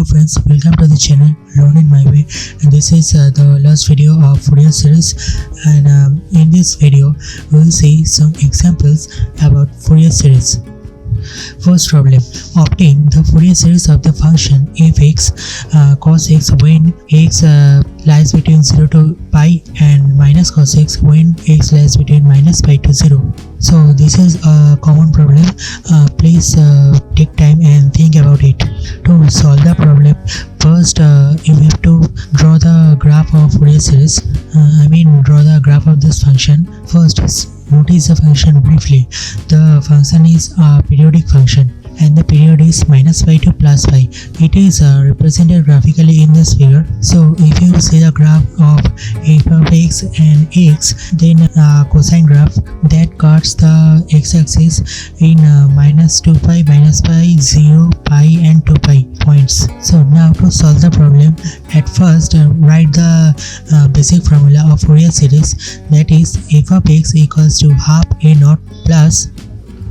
friends, welcome to the channel Learn in My Way, and this is the last video of Fourier series. And in this video we will see some examples about Fourier series. First problem: obtain the Fourier series of the function f(x) cos x when x lies between 0 to pi and minus cos x when x lies between minus pi to 0. So this is a common problem. Please take time and think about it. To solve the problem, first you have to draw the graph of Fourier series. Draw the graph of this function. First, notice the function briefly. The function is a periodic function and the period is minus pi to plus pi. It is represented graphically in this figure. So if you see the graph of f of x and x, then cosine graph that cuts the x-axis in minus 2 pi, minus pi, 0, pi and 2 pi points. So now to solve the problem, at first write the basic formula of Fourier series, that is f of x equals to half a naught plus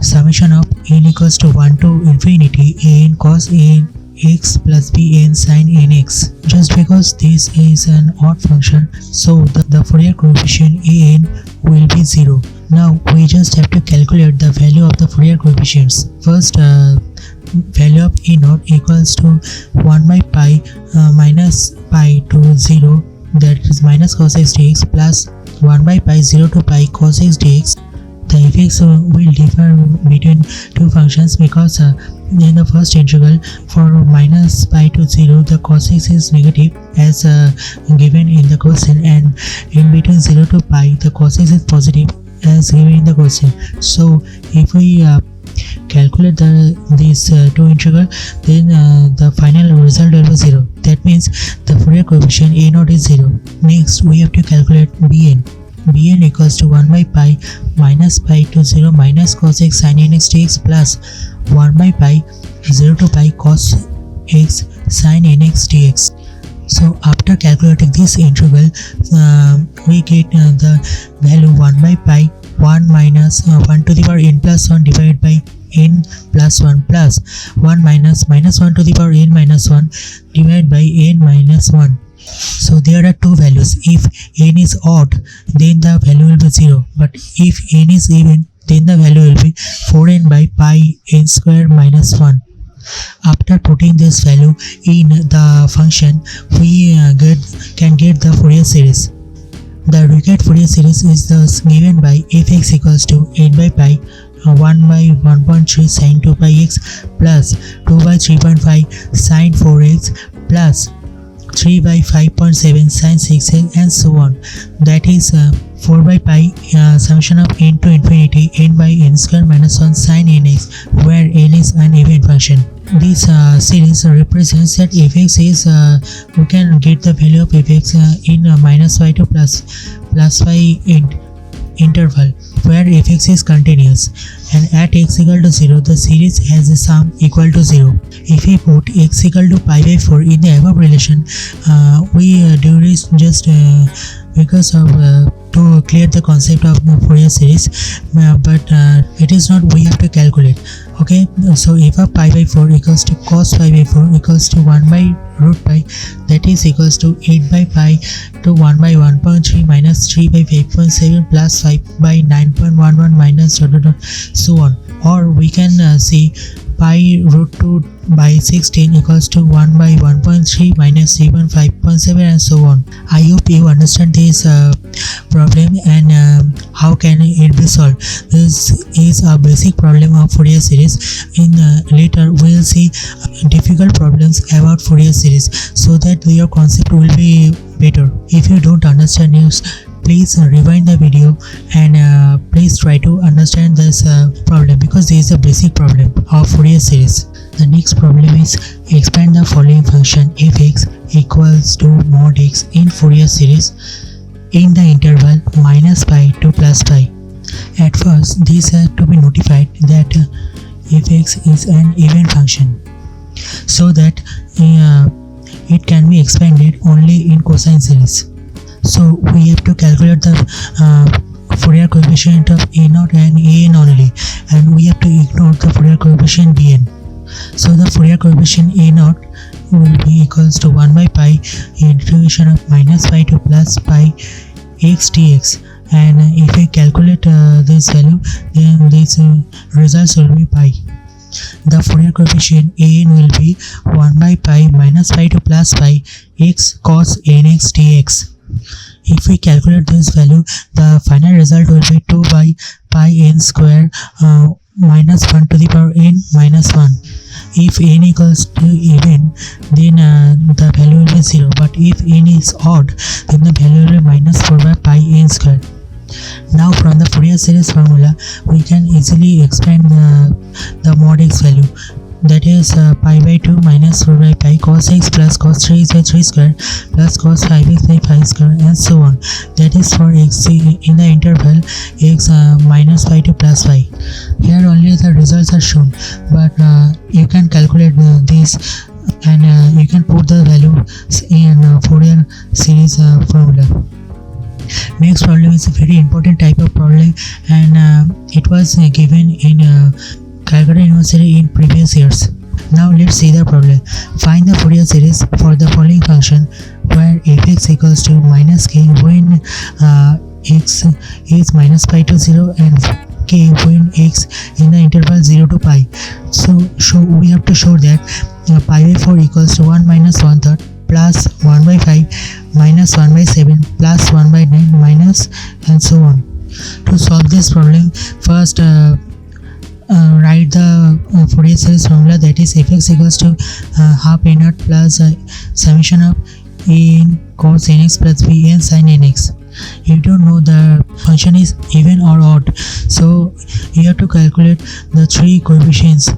summation of n equals to 1 to infinity n cos n x plus b n sin nx. Just because this is an odd function, so the Fourier coefficient an will be 0. Now we just have to calculate the value of the Fourier coefficients. First, value of a naught equals to 1 by pi minus pi to 0, that is minus cos x dx, plus 1 by pi 0 to pi cos x dx. The effects will differ between two functions because in the first integral, for minus pi to 0, the cos x is negative as given in the question, and in between 0 to pi, the cos x is positive as given in the question. So if we calculate these two integral, then the final result will be 0. That means the Fourier coefficient a0 is 0. Next, we have to calculate bn. Bn equals to 1 by pi minus pi to 0 minus cos x sin nx dx plus 1 by pi 0 to pi cos x sin nx dx. So after calculating this integral, we get the value 1 by pi 1 minus 1 to the power n plus 1 divided by n plus 1 plus 1 minus 1 to the power n minus 1 divided by n minus 1. So there are two values. If n is odd, then the value will be 0, but if n is even, then the value will be 4n by pi n square minus 1. After putting this value in the function, we can get the Fourier series. The required Fourier series is thus given by f(x) equals to 8 by pi 1 by 1.3 sin 2 pi x plus 2 by 3.5 sin 4x plus 3 by 5.7 sin 6x and so on. That is 4 by pi summation of n to infinity n by n square minus 1 sin nx, where n is an even function. This series represents that fx is we can get the value of fx in minus pi to plus pi interval where fx is continuous, and at x equal to 0 the series has a sum equal to 0. If we put x equal to pi by 4 in the above relation, we do this just because of to clear the concept of the Fourier series, but it is not, we have to calculate. Okay, so f of pi by 4 equals to cos pi by 4 equals to 1 by root pi, that is equals to 8 by pi to 1 by 1.3 minus 3 by 5.7 plus 5 by 9.11 minus so on. Or we can see pi root 2 by 16 equals to 1 by 1.3 minus 3.5.7 and so on. I hope you understand this problem and how can it be solved. This is a basic problem of Fourier series. In later we will see difficult problems about Fourier series, so that your concept will be better. If you don't understand news, please rewind the video and please try to understand this problem, because this is a basic problem of Fourier series. The next problem is expand the following function f(x) equals to mod x in Fourier series in the interval minus pi to plus pi. At first, this has to be notified that f(x) is an even function, so that it can be expanded only in cosine series. So we have to calculate the Fourier coefficient of a0 and an only, and we have to ignore the Fourier coefficient bn. So the Fourier coefficient a0 will be equals to 1 by pi integration of minus pi to plus pi x dx. And if we calculate this value, then this results will be pi. The Fourier coefficient an will be 1 by pi minus pi to plus pi x cos nx dx. If we calculate this value, the final result will be 2 by pi n square minus 1 to the power n minus 1. If n equals to even, then the value will be 0, but if n is odd, then the value will be minus 4 by pi n square. Now from the Fourier series formula, we can easily expand the mod x value, that is pi by 2 minus 4 by pi cos x plus cos 3x by 3 square plus cos 5x by 5 square, and so on. That is for x in the interval x minus pi to plus pi. Here only the results are shown, but you can calculate this and you can put the value in Fourier series formula. Next problem is a very important type of problem, and it was given in Calcutta University in previous years. Now let's see the problem. Find the Fourier series for the following function where f(x) equals to minus k when x is minus pi to 0 and k when x in the interval 0 to pi. So we have to show that pi by 4 equals to 1 minus 1/3 plus 1 by 5 minus 1 by 7 plus 1 by 9 minus, and so on. To solve this problem, first write the Fourier series formula, that is f(x) equals to half a naught plus summation of n cos nx plus b n sin nx. You don't know the function is even or odd, so you have to calculate the three coefficients.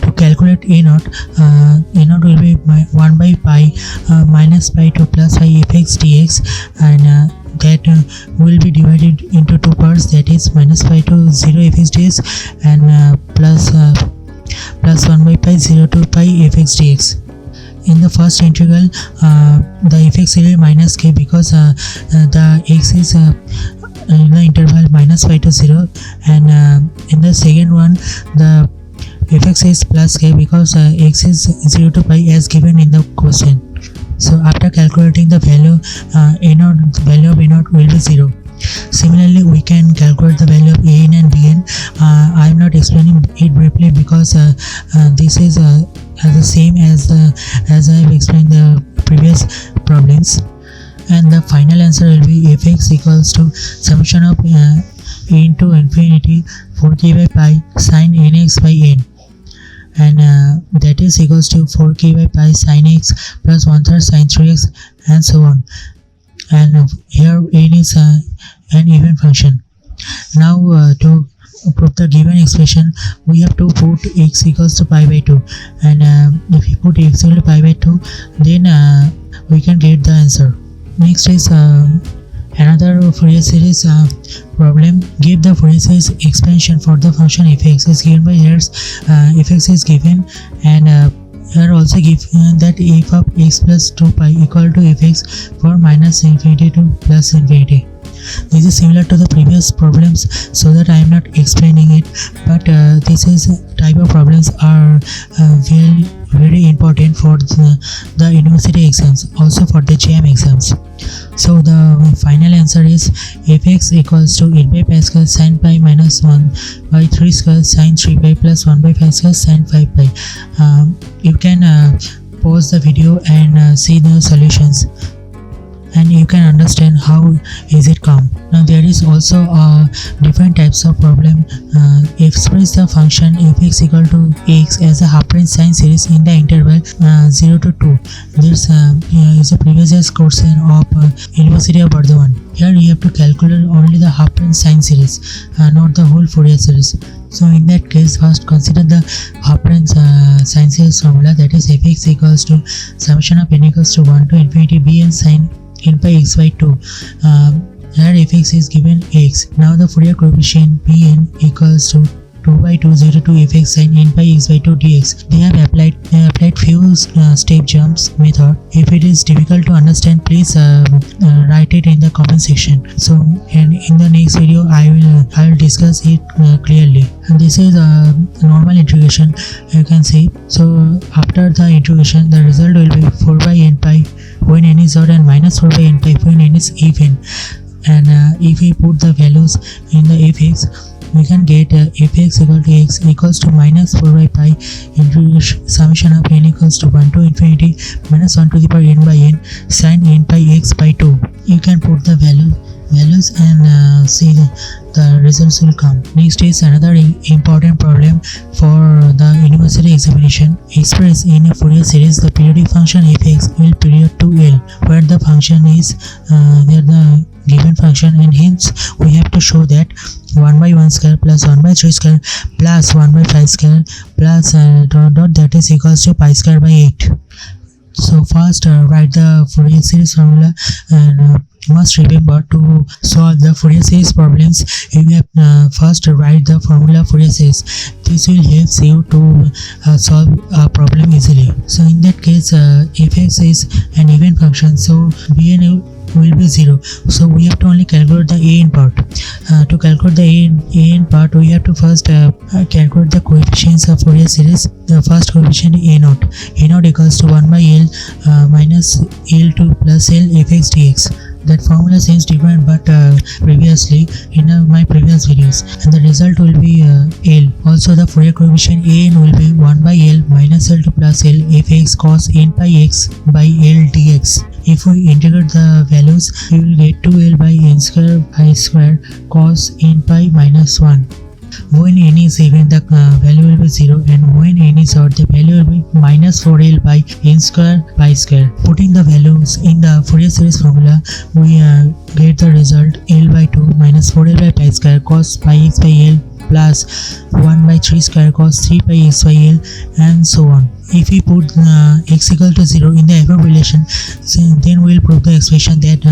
To calculate a0 will be 1 by pi minus pi to plus pi f(x) dx, and that will be divided into two parts, that is minus pi to 0 f(x) dx and plus 1 by pi 0 to pi f(x) dx. In the first integral, the f(x) will be minus k because the x is in the interval minus pi to 0, and in the second one the f(x) is plus k because x is 0 to pi as given in the question. So after calculating the value, the value of a0 will be 0. Similarly, we can calculate the value of an and bn. I am not explaining it briefly because this is the same as I have explained the previous problems. And the final answer will be f(x) equals to summation of into infinity 4k by pi sin nx by n, and that is equals to 4k by pi sin x plus 1/3 sin 3x, and so on. And here n is an even function. Now to prove the given expression, we have to put x equals to pi by 2, and if you put x equal to pi by 2, then we can get the answer. Next is another Fourier series problem. Give the Fourier series expansion for the function f(x) is given by here. F(x) is given, and here also given that f of x plus 2 pi equal to f(x) for minus infinity to plus infinity. This is similar to the previous problems, so that I am not explaining it, but this is type of problems are very important for the university exams, also for the JAM exams. So the final answer is f(x) equals to 8 by pi square sin pi minus 1 by 3 square sin 3 pi plus 1 by 5 square sin 5 pi. You can pause the video and see the solutions, and you can understand how is it come. Now there is also different types of problem. Express the function f(x) equal to x as a half range sine series in the interval 0 to 2. This is a previous year's question of University of Bardhaman. Here you have to calculate only the half range sine series, not the whole Fourier series. So in that case, first consider the half range sine series formula, that is f(x) equals to summation of n equals to 1 to infinity bn sin n by x by 2. Here f(x) is given x. Now the Fourier coefficient bn equals to 2 by 2 0 to fx sin n by x by 2 dx. They have applied few step jumps method. If it is difficult to understand, please write it in the comment section. So, and in the next video I will discuss it clearly. And this is a normal integration, you can see. So after the integration, the result will be 4 by n pi when n is odd and minus 4 by n pi when n is even. And if we put the values in the fx, we can get fx equal to x equals to minus 4 by pi into summation of n equals to 1 to infinity minus 1 to the power n by n sin n pi x by 2. You can put the values and see the results will come. Next is another important problem for the university examination. Express in a Fourier series the periodic function fx will period to L, where the function is the given function, and hence we have to show that 1 by 1 square plus 1 by 3 square plus 1 by 5 square plus dot that is equals to pi square by 8. So first write the Fourier series formula, and must remember to solve the Fourier series problems. You have first write the formula Fourier series. This will help you to solve a problem easily. So in that case, fx is an even function, so bn will be 0. So we have to only calculate the an part. To calculate the an part, we have to first calculate the coefficients of Fourier series. The first coefficient a0. a0 equals to 1 by L minus L2 plus L fx dx. That formula seems different, but previously in my previous videos, and the result will be L. Also the Fourier coefficient an will be 1 by L minus L2 plus L fx cos n pi x by L dx. If we integrate the values, we will get 2L by n square pi square cos n pi minus 1. When n is even, the value will be 0, and when n is odd, the value will be minus 4L by n square pi square. Putting the values in the Fourier series formula, we get the result L by 2 minus 4L by pi square cos pi x by L plus 1 by 3 square cos 3 pi x by L, and so on. If we put x equal to 0 in the above relation, so then we will prove the expression that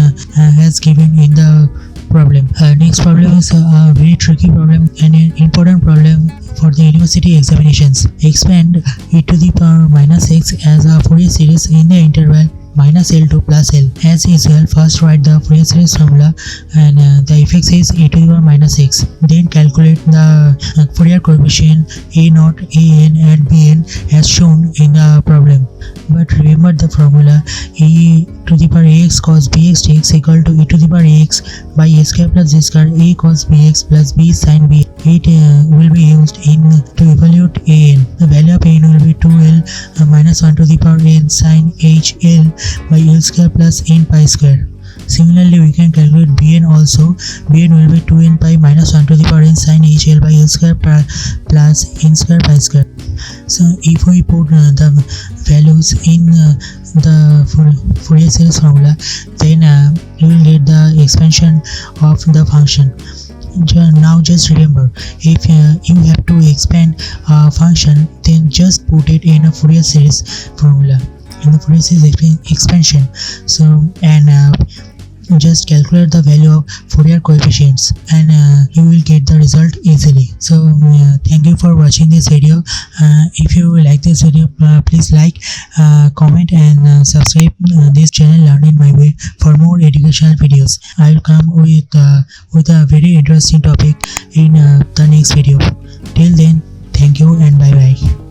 has given in the problem. Next problem is a very tricky problem and an important problem for the university examinations. Expand e to the power minus x as a Fourier series in the interval minus L2 plus L. As usual, first write the Fourier series formula, and the fx is e to the power minus x. Then calculate the Fourier coefficient a0, an and bn as shown in the problem. But remember the formula e to the power ax cos bx dx equal to e to the power ax by a square plus z square a cos bx plus b sin b. It will be used to evaluate an. The value of an will be 2L minus 1 to the power n sin hl by L square plus n pi square. Similarly, we can calculate bn also. Bn will be 2n pi minus 1 to the power n sin hl by L square plus n square pi square. So if we put the values in the Fourier series formula, then you will get the expansion of the function. Now just remember, if you have to expand a function, then just put it in a Fourier series formula, in the Fourier series expansion. So, and just calculate the value of Fourier coefficients, and you will get the result easily. So thank you for watching this video. If you like this video, please like, comment and subscribe this channel Learn in My Way for more educational videos. I will come with a very interesting topic in the next video. Till then, thank you and bye bye.